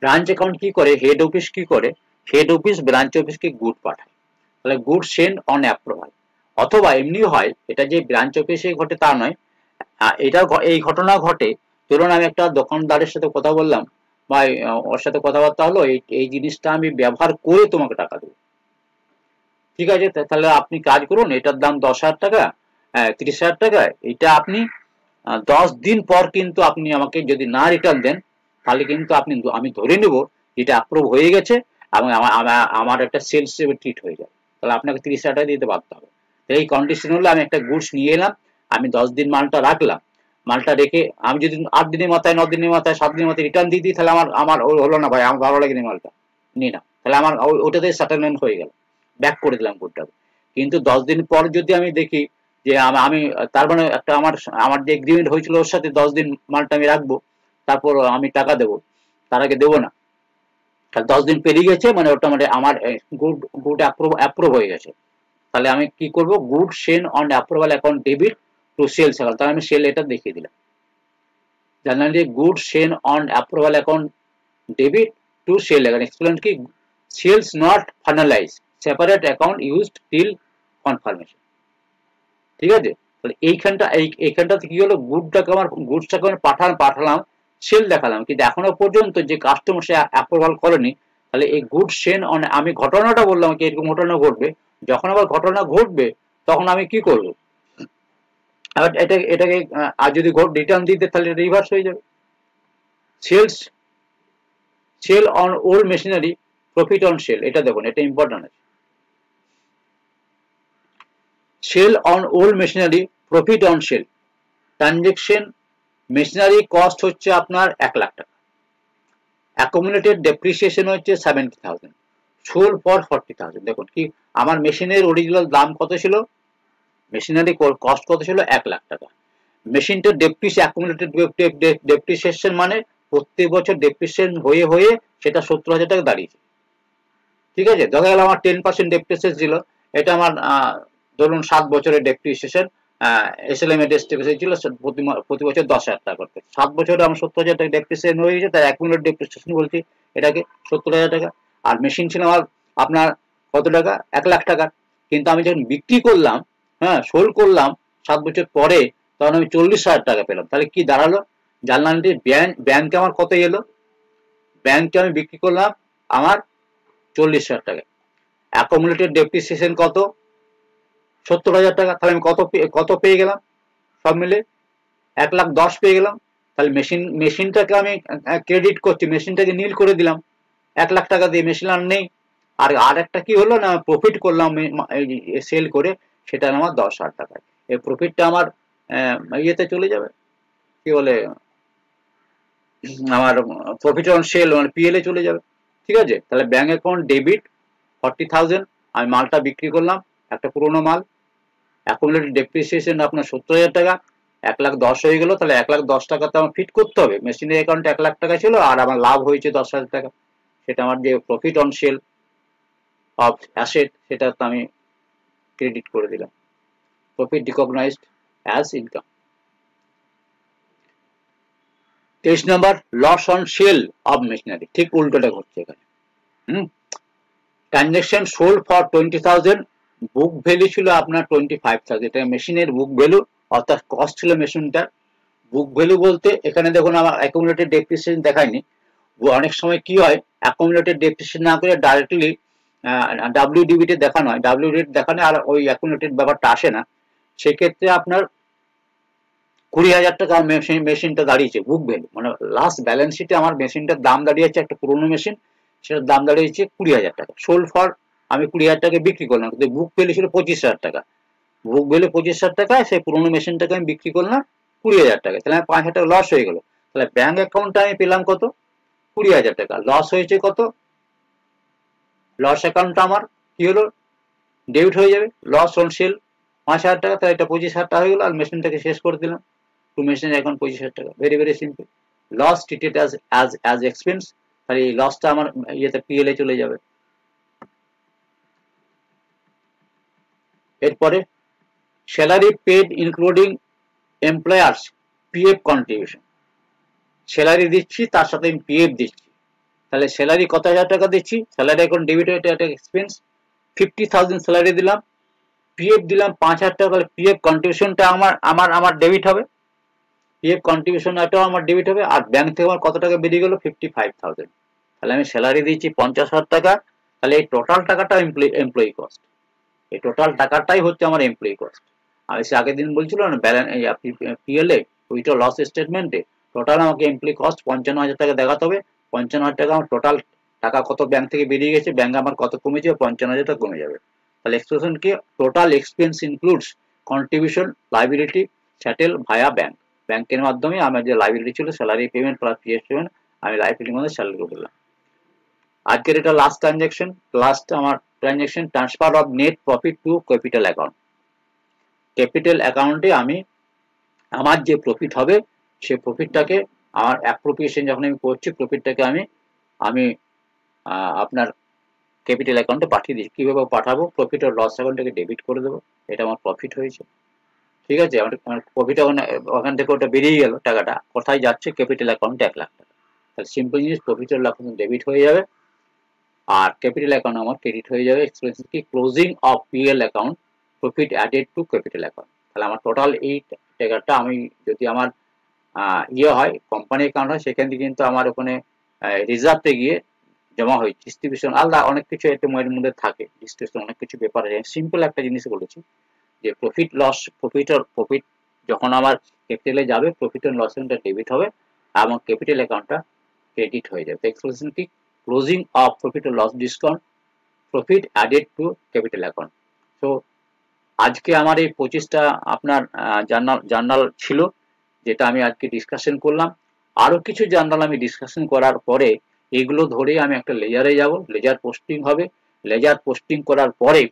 ব্রাঞ্চ অ্যাকাউন্ট কি করে, হেড অফিস কি করে, হেড অফিস ব্রাঞ্চ অফিসকে গুড পাঠায়, তাহলে গুড সেন্ড অন অ্যাপ্রুভাল। অথবা এমনি হয়, এটা যে ব্রাঞ্চ অফিসে ঘটে তা নয়, এটা এই ঘটনা ঘটে, ধরুন আমি একটা দোকানদারের সাথে কথা বললাম বা ওর সাথে কথাবার্তা হলো, এই জিনিসটা আমি ব্যবহার করে তোমাকে টাকা দেবো, ঠিক আছে, তাহলে আপনি কাজ করুন, এটার দাম 10,000 টাকা, 30,000 টাকা, এটা আপনি 10 দিন পর কিন্তু আপনি আমাকে যদি না রিটার্ন দেন, তাহলে কিন্তু আমি ধরে নেব যেটা অ্যাপ্রুভ হয়ে গেছে এবং আমার একটা সেলস ট্রিট হয়ে যাবে, তাহলে আপনাকে 30,000 টাকা দিতে বাধ্য হবে। এই কন্ডিশন হলো, আমি একটা গুডস নিয়ে এলাম, আমি 10 দিন মালটা রাখলাম, মালটা রেখে আমি যদি 8 দিনের মাথায়, 9 দিনের মাথায়, 7 দিনের মাথায় রিটার্ন দিয়ে দিই, তাহলে আমার হলো না ভাই, আমার ভালো লাগেনি মালটা, নিয়ে না, তাহলে আমার ওটাতে সেটেলমেন্ট হয়ে গেল, ব্যাক করে দিলাম গুডটাকে। কিন্তু 10 দিন পর যদি আমি দেখি যে আমি, তার মানে একটা আমার আমার যে এগ্রিমেন্ট হয়েছিল ওর সাথে 10 দিন মালটা আমি রাখবো, তারপর আমি টাকা দেবো, তার আগে দেবো না, তাহলে 10 দিন পেরিয়ে গেছে, মানে ওটা মানে আমার গুড গুড অ্যাপ্রুভ হয়ে গেছে, তাহলে আমি কি করব, good send on approval account debit to sales account, তাহলে আমি সেল এটা দেখিয়ে দিলাম, জানালি good send on approval account debit to sale account, explain কি, sales not finalise, separate account used till confirmation, ঠিক আছে। তাহলে এইখানটাতে কি হলো, গুডসটাকে আমি পাঠালাম, সেল দেখালাম, কিন্তু এখনো পর্যন্ত যে কাস্টমার সে অ্যাপ্রুভাল করেনি, তাহলে এই গুড সেন অন, আমি ঘটনাটা বললাম কি এরকম ঘটনা ঘটবে, যখন আবার ঘটনা ঘটবে তখন আমি কি করব, এটাকে আর যদি রিটার্ন দিতে তাহলে রিভার্স হয়ে যাবে। Sales, sale on old machinery, profit on sale, এটা দেখুন, এটা ইম্পর্টেন্ট আছে, sale on old machinery, profit on sale, transaction machinery cost হচ্ছে আপনার 1 লাখ টাকা, অ্যাকুমুলেটেড ডেপ্রিসিয়েশন হচ্ছে 70,000, সোল ফর 40,000। দেখুন কি, আমার মেশিনের অরিজিনাল দাম কত ছিল, মেশিনারি কস্ট কত ছিল, 1 লাখ টাকা, মেশিনটা অ্যাকুমুলেটেড ডেপ্রিসিয়েশন মানে প্রত্যেক বছর ডেপ্রিসিয়েশন হয়ে হয়ে সেটা 70,000 টাকা দাঁড়িয়েছে, ঠিক আছে। দেখা গেল আমার 10% ডেপ্রিসিয়েশন ছিল, এটা আমার ধরুন 7 বছরের ডেপ্রিসিয়েশন, এসএলএম এর ডেপ্রিসিয়েশন ছিল প্রতি বছর 10,000 টাকা করতে, 7 বছরে আমার 70,000 টাকা ডেপ্রিসিয়েশন হয়ে গেছে, তাই অ্যাকুমুলেটেড ডেপ্রিসিয়েশন বলছি এটাকে, 70,000 টাকা। আর মেশিন ছিল আমার আপনার কত টাকা, 1 লাখ টাকা, কিন্তু আমি যখন বিক্রি করলাম, হ্যাঁ সোল করলাম 7 বছর পরে, তখন আমি 40,000 টাকা পেলাম, তাহলে কি দাঁড়ালো, জানলাম যে ব্যাংকে আমার কত এলো, ব্যাংকে আমি বিক্রি করলাম আমার 40,000 টাকা, অ্যাকুমুলেটেড ডেপ্রিসিয়েশন কত, 70,000 টাকা, তাহলে আমি কত পেয়ে গেলাম, সব মিলে 1,10,000 পেয়ে গেলাম, তাহলে মেশিনটাকে আমি ক্রেডিট করছি, মেশিনটাকে নীল করে দিলাম 1 লাখ টাকা দিয়ে, মেশিন আর নেই। আর একটা কি হলো না, প্রফিট করলাম সেল করে, সেটা আমার 10,000 টাকা, এই প্রফিটটা আমার ইয়েতে চলে যাবে, কি বলে আমার প্রফিট অন সেল মানে পিএল এ চলে যাবে। ঠিক আছে, তাহলে ব্যাংক অ্যাকাউন্ট ডেবিট 40,000, আমি মালটা বিক্রি করলাম, একটা পুরোনো মাল, অ্যাকুমুলেটেড ডেপ্রিসিয়েশন আপনার 70,000 টাকা, 1,10,000 হয়ে গেল, তাহলে 1,10,000 টাকা তো আমার ফিট করতে হবে। মেশিনের অ্যাকাউন্টে 1,00,000 টাকা ছিল আর আমার লাভ হয়েছে 10,000 টাকা, সেটা আমার যে profit on sale of asset সেটা তো আমি ক্রেডিট করে দিলাম, প্রফিট রিকগনাইজড অ্যাজ ইনকাম। 23 নম্বর, loss on sale of machinery, ঠিক উল্টোটা ঘটছে এখানে। Transaction sold for 20,000, book value ছিল আপনার 25,000, এটা মেশিনের বুক ভ্যালু, অর্থাৎ কস্ট ছিল মেশিনটার। বুক ভ্যালু বলতে এখানে দেখুন আমার অ্যাকুমুলেটেড ডেপ্রিসিয়েশন দেখায়নি। অনেক সময় কি হয়, অ্যাকুমুলেটেড ডেপ্রিসিয়েশন না করে ডাইরেক্টলি ডাব্লিউডিবি তে দেখানো হয়, ডাব্লিউডি দেখানো আর ওই অ্যাকুমুলেটেড ব্যাপারটা আসে না। সেক্ষেত্রে আপনার 20,000 টাকা মেশিনটা দাঁড়িয়েছে বুক ভ্যালু, মানে লাস্ট ব্যালেন্স শিটে আমার মেশিনটার দাম দাঁড়িয়েছে, একটা পুরোনো মেশিন, সেটার দাম দাঁড়িয়েছে 20,000 টাকা। সোল্ড ফর, আমি 20,000 টাকা বিক্রি করলাম, কিন্তু বুক ভ্যালু ছিল 25,000 টাকা। বুক ভ্যালু 25,000 টাকা, সেই পুরোনো মেশিনটাকে আমি বিক্রি করলাম 20,000 টাকা, তাহলে আমার 5,000 টাকা লস হয়ে গেল। তাহলে ব্যাংক অ্যাকাউন্টে আমি পেলাম কত, 20,000 টাকা, লস হয়েছে কত, লস অ্যাকাউন্টটা আমার কি হলো, ডেবিট হয়ে যাবে। লস অন সেল 5,000 টাকা, তাহলে এটা 25,000 টাকা হয়ে গেল, আর মেশিনটাকে শেষ করে দিলাম। টু মেশিন এখন 25,000 টাকা, very very simple. Loss treated as expense, তাহলে এই লসটা আমার ইয়েতে পিএল এ চলে যাবে। এরপরে salary paid including employer's PF contribution, salary দিচ্ছি তার সাথে আমি পিএফ দিচ্ছি, তাহলে স্যালারি কত হাজার টাকা দিচ্ছি, স্যালারি এখন ডেবিট হয়ে একটা এক্সপেন্স, 50,000 স্যালারি দিলাম, পিএফ দিলাম 5,000 টাকা, তাহলে পিএফ কন্ট্রিবিউশনটা আমার আমার আমার ডেবিট হবে, পিএফ কন্ট্রিবিউশন এটাও আমার ডেবিট হবে। আর ব্যাংক থেকে আমার কত টাকা বেরিয়ে গেল, 55,000, তাহলে আমি স্যালারি দিয়েছি 50,000 টাকা, তাহলে এই টোটাল টাকাটা এমপ্লয়ি কস্ট, এই টোটাল টাকাটাই হচ্ছে আমার এমপ্লয়ি কস্ট। আমি সে আগের দিন বলছিল না ব্যালেন্স পিএল এ ওইটা লস স্টেটমেন্টে টোটাল আমাকে এমপ্লয়ি কস্ট 55,000 টাকা দেখাতে হবে। 55,000 টাকা আমার টোটাল টাকা কত ব্যাংক থেকে বেরিয়ে গেছে, ব্যাংক আমার কত কমেছে, 55,000 টাকা কমে যাবে। তাহলে এক্সপ্রেশন কি, total expense includes contribution liability settle via bank, ব্যাংকের মাধ্যমে আমার যে লাইবিলিটি ছিল salary payment plus PF payment, আমি লাইবিলিটির মধ্যে স্যালারি করে দিলাম। আজকের এটা লাস্ট ট্রানজাকশন, লাস্ট আমার transaction transfer of net profit to capital account. Capital অ্যাকাউন্টে আমি আমার যে প্রফিট হবে সেই প্রফিটটাকে আমার অ্যাপ্রোপ্রিয়েশন যখন আমি করছি প্রফিটটাকে আমি আমি আপনার ক্যাপিটাল অ্যাকাউন্টে পাঠিয়ে দিচ্ছি। কিভাবে পাঠাবো, প্রফিট আর লস অ্যাকাউন্টটাকে ডেবিট করে দেবো, এটা আমার প্রফিট হয়েছে। ঠিক আছে, আমার প্রফিট ওখান থেকে ওটা বেরিয়ে গেল, টাকাটা কোথায় যাচ্ছে, ক্যাপিটাল অ্যাকাউন্টে 1,00,000 টাকা। তাহলে সিম্পল জিনিস, প্রফিট আর লস অ্যাকাউন্ট ডেবিট হয়ে যাবে আর ক্যাপিটাল অ্যাকাউন্ট আমার ক্রেডিট হয়ে যাবে। এক্সপেন্স কি, closing of PL account, profit added to capital account. তাহলে আমার টোটাল এই টাকাটা আমি যদি আমার ইয়ে হয় কোম্পানি অ্যাকাউন্ট হয়, সেখান থেকে কিন্তু আমার ওখানে রিজার্ভে গিয়ে জমা হয়। ডিস্ট্রিবিউশন আলাদা অনেক কিছু এর মধ্যে থাকে, ডিস্ট্রিবিউশন অনেক কিছু ব্যাপার আছে। সিম্পল একটা জিনিস বলেছি যে প্রফিট লস, প্রফিট যখন আমার ক্যাপিটালে যাবে, প্রফিট এন্ড লস অ্যাকাউন্টটা ডেবিট হবে এবং ক্যাপিটাল অ্যাকাউন্টটা ক্রেডিট হয়ে যাবে। এক্সপ্রেশন কি, ক্লোজিং অফ প্রফিট ও loss discount, profit added to capital account. তো আজকে আমার এই 25টা আপনার জার্নাল ছিল, যেটা আমি আজকে ডিসকাশন করলাম। আরো কিছু জার্নাল আমি ডিসকাশন করার পরে এগুলো ধরে আমি একটা লেজারে যাব, লেজার পোস্টিং হবে। লেজার পোস্টিং করার পরে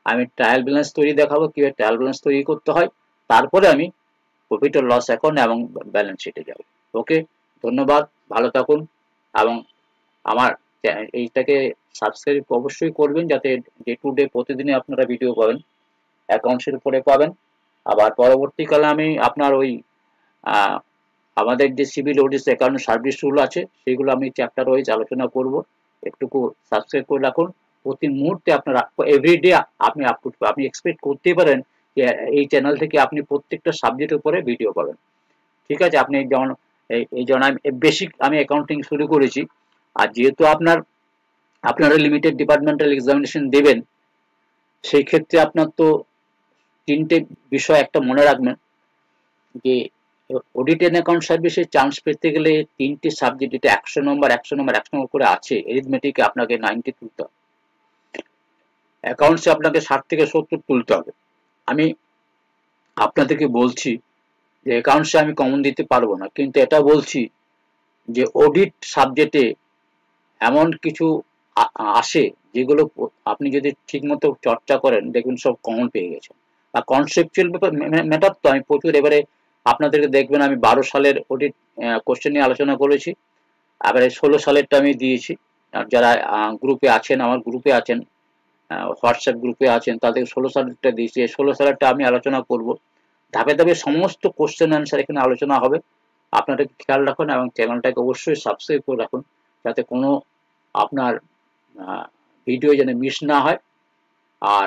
আমি ট্রায়াল ব্যালেন্স তৈরি দেখাবো, কিভাবে ট্রায়াল ব্যালেন্স তৈরি করতে হয়। তারপরে আমি প্রফিট ও লস অ্যাকাউন্ট এবং ব্যালেন্স শিটে যাব। ওকে, ধন্যবাদ, ভালো থাকুন এবং আমার এইটাকে সাবস্ক্রাইব অবশ্যই করবেন, যাতে ডে টু ডে প্রতিদিনই আপনারা ভিডিও পাবেন, অ্যাকাউন্টসের উপরে পাবেন। আবার পরবর্তীকালে আমি আপনার ওই আমাদের যে civil audit account service rule আছে সেগুলো আমি চ্যাপ্টার ওয়াইজ আলোচনা করব, একটুকু সাবস্ক্রাইব করে রাখুন। প্রতি মুহূর্তে আপনারা এভরিডে আপনি আপলোড, আপনি এক্সপেক্ট করতেই পারেন যে এই চ্যানেল থেকে আপনি প্রত্যেকটা সাবজেক্টের উপরে ভিডিও পাবেন। ঠিক আছে, আপনি যেমন এই যেমন আমি বেসিক আমি অ্যাকাউন্টিং শুরু করেছি, আর যেহেতু আপনারা লিমিটেড ডিপার্টমেন্টাল এক্সামিনেশন দেবেন, সেই ক্ষেত্রে আপনার তো তিনটে বিষয় একটা মনে রাখবেন যে অডিট এন্ড অ্যাকাউন্ট সার্ভিসে চান্স পেতে গেলে তিনটে সাবজেক্ট, এটা 100 নম্বর করে আছে। এরিথমেটিকে আপনাকে 90 তুলতে হবে, অ্যাকাউন্টসে আপনাকে 60 থেকে 70 তুলতে হবে। আমি আপনাদেরকে বলছি যে অ্যাকাউন্টসে আমি কমন দিতে পারবো না, কিন্তু এটা বলছি যে অডিট সাবজেক্টে এমন কিছু আসে যেগুলো আপনি যদি ঠিকমতো চর্চা করেন দেখবেন সব কমন পেয়ে গেছেন। আর কনসেপচুয়াল ম্যাটার তো আমি প্রচুর এবারে আপনাদেরকে দেখবেন আমি 12 সালের অডিট কোশ্চেন নিয়ে আলোচনা করেছি, এবারে 16 সালেরটা আমি দিয়েছি। আর যারা গ্রুপে আছেন, আমার গ্রুপে আছেন, হোয়াটসঅ্যাপ গ্রুপে আছেন, তাদের 16 সালেরটা দিয়েছি। 16 সালেরটা আমি আলোচনা করব। ধাপে ধাপে সমস্ত কোশ্চেন অ্যান্সার এখানে আলোচনা হবে। আপনারা খেয়াল রাখুন এবং চ্যানেলটাকে অবশ্যই সাবস্ক্রাইব করে রাখুন, যাতে কোনো আপনার ভিডিও যেন মিস না হয়। আর